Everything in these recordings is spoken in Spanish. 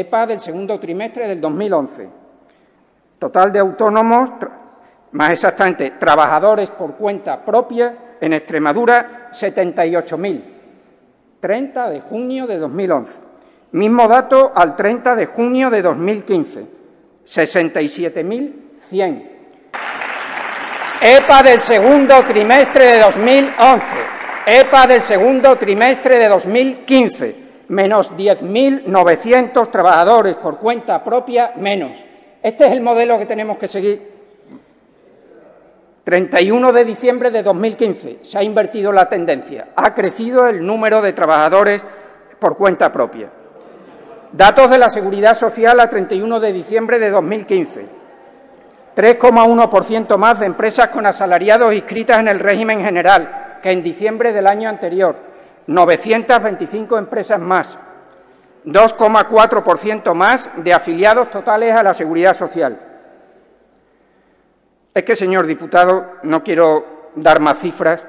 EPA del segundo trimestre del 2011. Total de autónomos, más exactamente, trabajadores por cuenta propia en Extremadura, 78.000. 30 de junio de 2011. Mismo dato al 30 de junio de 2015. 67.100. EPA del segundo trimestre de 2011. EPA del segundo trimestre de 2015. Menos 10.900 trabajadores por cuenta propia menos. Este es el modelo que tenemos que seguir. 31 de diciembre de 2015. Se ha invertido la tendencia. Ha crecido el número de trabajadores por cuenta propia. Datos de la Seguridad Social a 31 de diciembre de 2015. 3,1% más de empresas con asalariados inscritas en el régimen general que en diciembre del año anterior. 925 empresas más. 2,4% más de afiliados totales a la Seguridad Social. Es que, señor diputado, no quiero dar más cifras,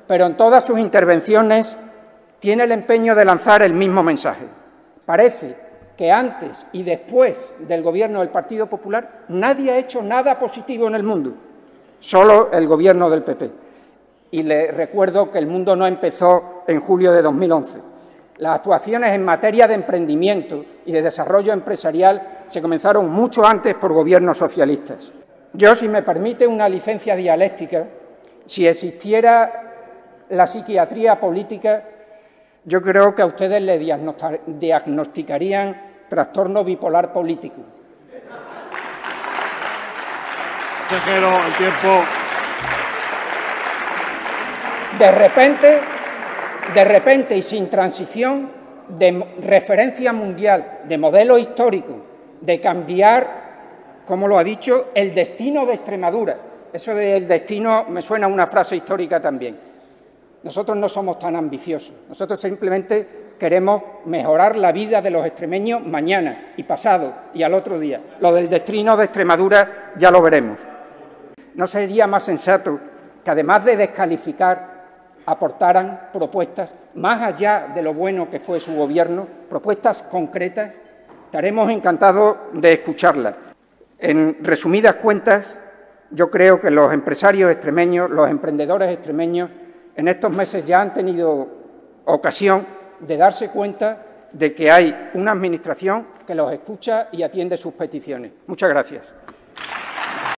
pero en todas sus intervenciones tiene el empeño de lanzar el mismo mensaje. Parece que antes y después del Gobierno del Partido Popular nadie ha hecho nada positivo en el mundo, solo el Gobierno del PP. Y le recuerdo que el mundo no empezó en julio de 2011. Las actuaciones en materia de emprendimiento y de desarrollo empresarial se comenzaron mucho antes por gobiernos socialistas. Yo, si me permite una licencia dialéctica, si existiera la psiquiatría política, yo creo que a ustedes le diagnosticarían trastorno bipolar político. Consejero, el tiempo. De repente y sin transición, de referencia mundial, de modelo histórico, de cambiar, como lo ha dicho, el destino de Extremadura. Eso del destino me suena a una frase histórica también. Nosotros no somos tan ambiciosos. Nosotros simplemente queremos mejorar la vida de los extremeños mañana y pasado y al otro día. Lo del destino de Extremadura ya lo veremos. ¿No sería más sensato que, además de descalificar, aportaran propuestas más allá de lo bueno que fue su gobierno, propuestas concretas? Estaremos encantados de escucharlas. En resumidas cuentas, yo creo que los empresarios extremeños, los emprendedores extremeños, en estos meses ya han tenido ocasión de darse cuenta de que hay una Administración que los escucha y atiende sus peticiones. Muchas gracias.